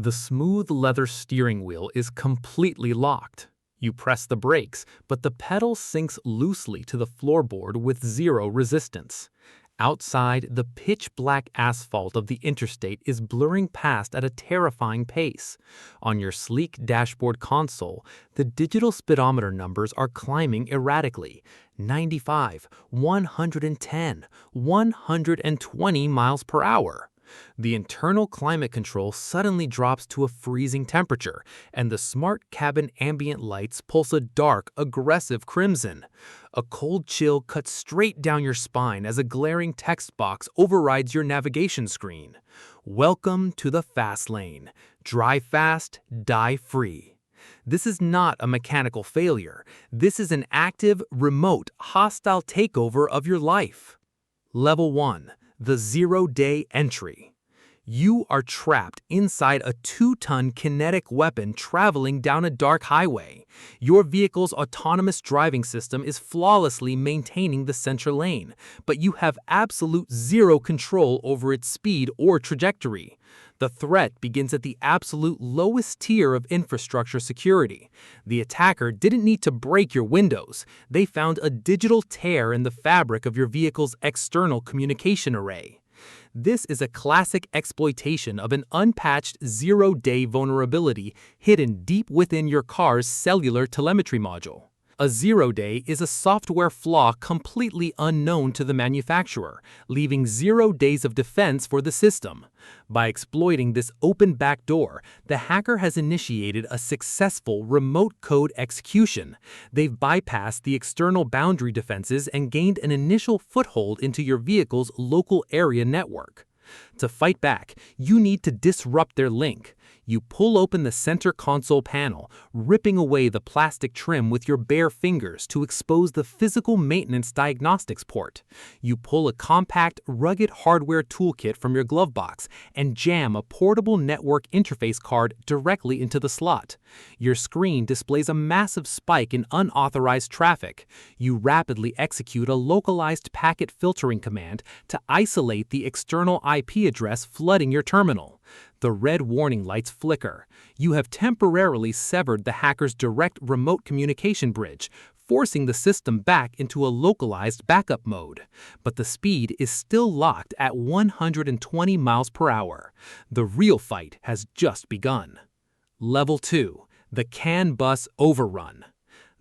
The smooth leather steering wheel is completely locked. You press the brakes, but the pedal sinks loosely to the floorboard with zero resistance. Outside, the pitch-black asphalt of the interstate is blurring past at a terrifying pace. On your sleek dashboard console, the digital speedometer numbers are climbing erratically. 95, 110, 120 miles per hour. The internal climate control suddenly drops to a freezing temperature, and the smart cabin ambient lights pulse a dark, aggressive crimson. A cold chill cuts straight down your spine as a glaring text box overrides your navigation screen. Welcome to the fast lane. Drive fast, die free. This is not a mechanical failure. This is an active, remote, hostile takeover of your life. Level 1. The zero-day entry. You are trapped inside a 2-ton kinetic weapon traveling down a dark highway. Your vehicle's autonomous driving system is flawlessly maintaining the center lane, but you have absolute zero control over its speed or trajectory. The threat begins at the absolute lowest tier of infrastructure security. The attacker didn't need to break your windows. They found a digital tear in the fabric of your vehicle's external communication array. This is a classic exploitation of an unpatched zero-day vulnerability hidden deep within your car's cellular telemetry module. A zero-day is a software flaw completely unknown to the manufacturer, leaving 0 days of defense for the system. By exploiting this open backdoor, the hacker has initiated a successful remote code execution. They've bypassed the external boundary defenses and gained an initial foothold into your vehicle's local area network. To fight back, you need to disrupt their link. You pull open the center console panel, ripping away the plastic trim with your bare fingers to expose the physical maintenance diagnostics port. You pull a compact, rugged hardware toolkit from your glove box and jam a portable network interface card directly into the slot. Your screen displays a massive spike in unauthorized traffic. You rapidly execute a localized packet filtering command to isolate the external IP address flooding your terminal. The red warning lights flicker. You have temporarily severed the hacker's direct remote communication bridge, forcing the system back into a localized backup mode. But the speed is still locked at 120 miles per hour. The real fight has just begun. Level 2. The Bus Overrun.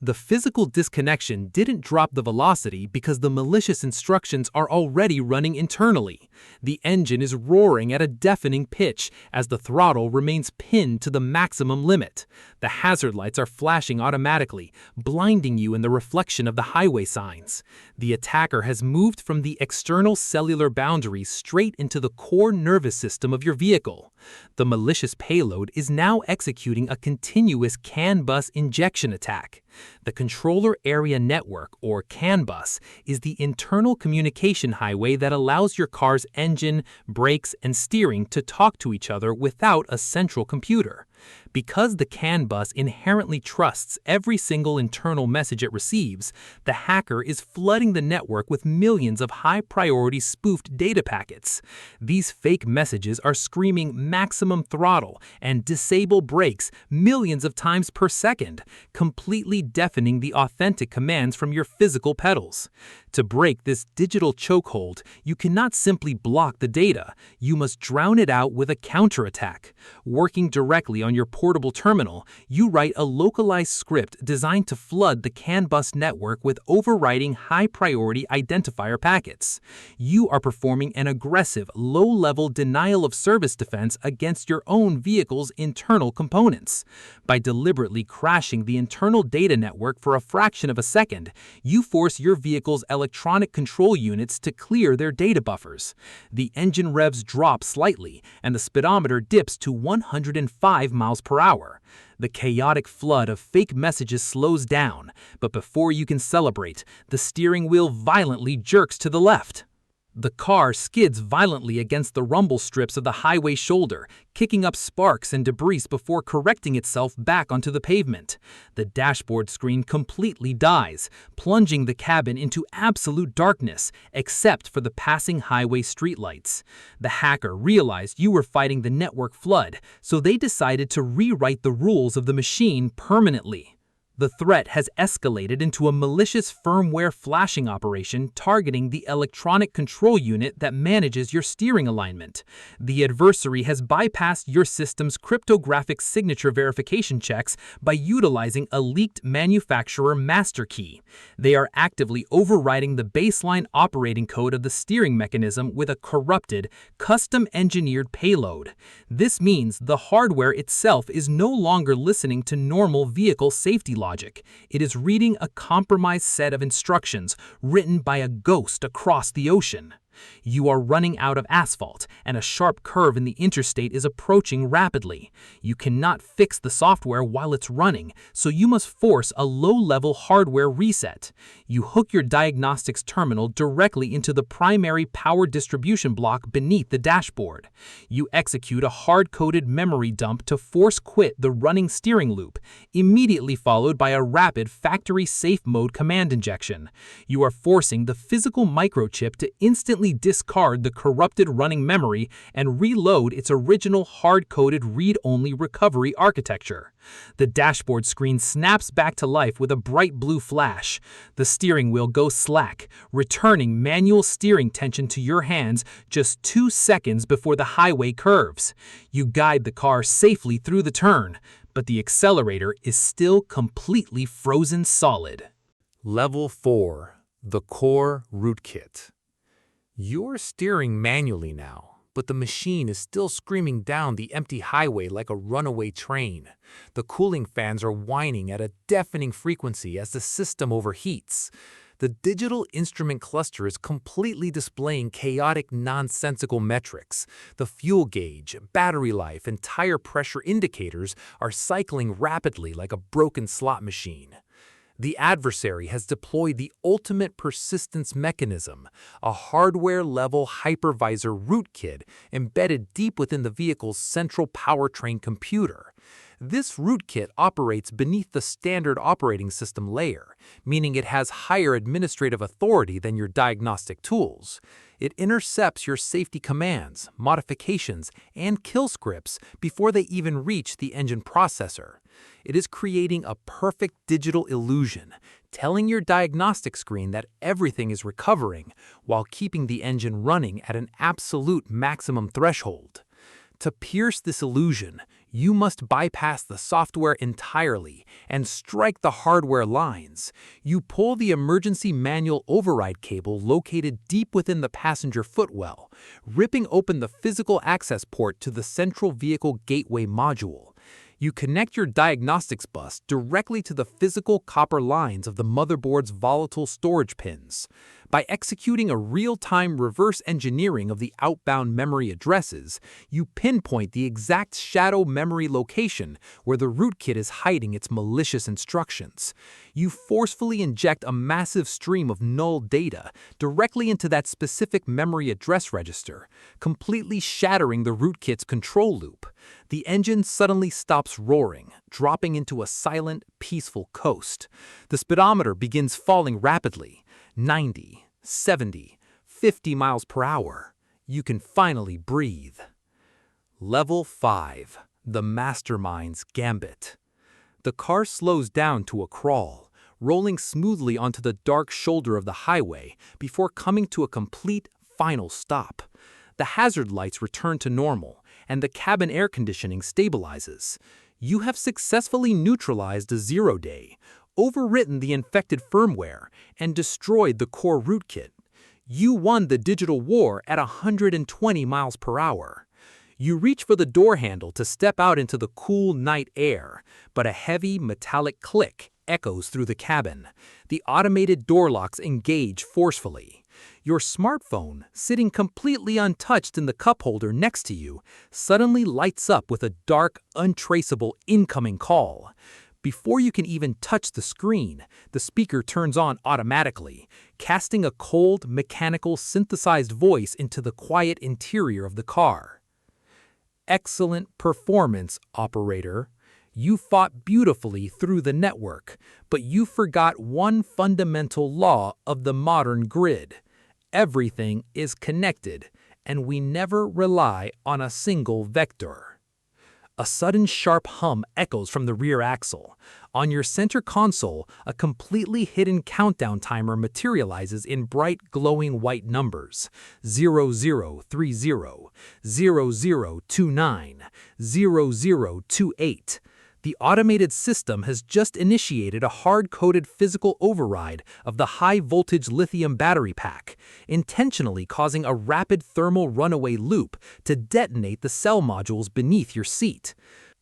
The physical disconnection didn't drop the velocity because the malicious instructions are already running internally. The engine is roaring at a deafening pitch as the throttle remains pinned to the maximum limit. The hazard lights are flashing automatically, blinding you in the reflection of the highway signs. The attacker has moved from the external cellular boundaries straight into the core nervous system of your vehicle. The malicious payload is now executing a continuous CAN bus injection attack. The Controller Area Network, or CAN bus, is the internal communication highway that allows your car's engine, brakes, and steering to talk to each other without a central computer. Because the CAN bus inherently trusts every single internal message it receives, the hacker is flooding the network with millions of high-priority spoofed data packets. These fake messages are screaming maximum throttle and disable brakes millions of times per second, completely deafening the authentic commands from your physical pedals. To break this digital chokehold, you cannot simply block the data. You must drown it out with a counterattack. Working directly on your portable terminal, you write a localized script designed to flood the CAN bus network with overriding high-priority identifier packets. You are performing an aggressive, low-level denial-of-service defense against your own vehicle's internal components. By deliberately crashing the internal data network for a fraction of a second, you force your vehicle's electronic control units to clear their data buffers. The engine revs drop slightly, and the speedometer dips to 105 miles per hour. The chaotic flood of fake messages slows down, but before you can celebrate, the steering wheel violently jerks to the left. The car skids violently against the rumble strips of the highway shoulder, kicking up sparks and debris before correcting itself back onto the pavement. The dashboard screen completely dies, plunging the cabin into absolute darkness, except for the passing highway streetlights. The hacker realized you were fighting the network flood, so they decided to rewrite the rules of the machine permanently. The threat has escalated into a malicious firmware flashing operation targeting the electronic control unit that manages your steering alignment. The adversary has bypassed your system's cryptographic signature verification checks by utilizing a leaked manufacturer master key. They are actively overriding the baseline operating code of the steering mechanism with a corrupted, custom-engineered payload. This means the hardware itself is no longer listening to normal vehicle safety logic. It is reading a compromised set of instructions written by a ghost across the ocean. You are running out of asphalt, and a sharp curve in the interstate is approaching rapidly. You cannot fix the software while it's running, so you must force a low-level hardware reset. You hook your diagnostics terminal directly into the primary power distribution block beneath the dashboard. You execute a hard-coded memory dump to force quit the running steering loop, immediately followed by a rapid factory safe mode command injection. You are forcing the physical microchip to instantly discard the corrupted running memory and reload its original hard-coded read-only recovery architecture. The dashboard screen snaps back to life with a bright blue flash. The steering wheel goes slack, returning manual steering tension to your hands just 2 seconds before the highway curves. You guide the car safely through the turn, but the accelerator is still completely frozen solid. Level 4. The Core Rootkit. You're steering manually now, but the machine is still screaming down the empty highway like a runaway train. The cooling fans are whining at a deafening frequency as the system overheats. The digital instrument cluster is completely displaying chaotic, nonsensical metrics. The fuel gauge, battery life, and tire pressure indicators are cycling rapidly like a broken slot machine. The adversary has deployed the ultimate persistence mechanism, a hardware-level hypervisor rootkit embedded deep within the vehicle's central powertrain computer. This rootkit operates beneath the standard operating system layer, meaning it has higher administrative authority than your diagnostic tools. It intercepts your safety commands, modifications, and kill scripts before they even reach the engine processor. It is creating a perfect digital illusion, telling your diagnostic screen that everything is recovering while keeping the engine running at an absolute maximum threshold. To pierce this illusion, you must bypass the software entirely and strike the hardware lines. You pull the emergency manual override cable located deep within the passenger footwell, ripping open the physical access port to the central vehicle gateway module. You connect your diagnostics bus directly to the physical copper lines of the motherboard's volatile storage pins. By executing a real-time reverse engineering of the outbound memory addresses, you pinpoint the exact shadow memory location where the rootkit is hiding its malicious instructions. You forcefully inject a massive stream of null data directly into that specific memory address register, completely shattering the rootkit's control loop. The engine suddenly stops roaring, dropping into a silent, peaceful coast. The speedometer begins falling rapidly, 90, 70, 50 miles per hour. You can finally breathe. Level 5. The Mastermind's Gambit. The car slows down to a crawl, rolling smoothly onto the dark shoulder of the highway before coming to a complete, final stop. The hazard lights return to normal, and the cabin air conditioning stabilizes. You have successfully neutralized a zero-day, overwritten the infected firmware, and destroyed the core rootkit. You won the digital war at 120 miles per hour. You reach for the door handle to step out into the cool night air, but a heavy metallic click echoes through the cabin. The automated door locks engage forcefully. Your smartphone, sitting completely untouched in the cup holder next to you, suddenly lights up with a dark, untraceable incoming call. Before you can even touch the screen, the speaker turns on automatically, casting a cold, mechanical, synthesized voice into the quiet interior of the car. Excellent performance, operator. You fought beautifully through the network, but you forgot one fundamental law of the modern grid. Everything is connected, and we never rely on a single vector. A sudden sharp hum echoes from the rear axle. On your center console, a completely hidden countdown timer materializes in bright glowing white numbers: 0030, 0029, 0028. The automated system has just initiated a hard-coded physical override of the high-voltage lithium battery pack, intentionally causing a rapid thermal runaway loop to detonate the cell modules beneath your seat.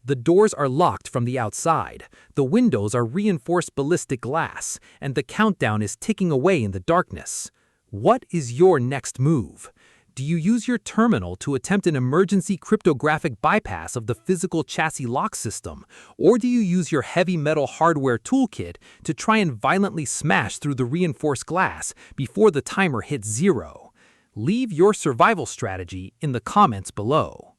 The doors are locked from the outside, the windows are reinforced ballistic glass, and the countdown is ticking away in the darkness. What is your next move? Do you use your terminal to attempt an emergency cryptographic bypass of the physical chassis lock system, or do you use your heavy metal hardware toolkit to try and violently smash through the reinforced glass before the timer hits 0? Leave your survival strategy in the comments below.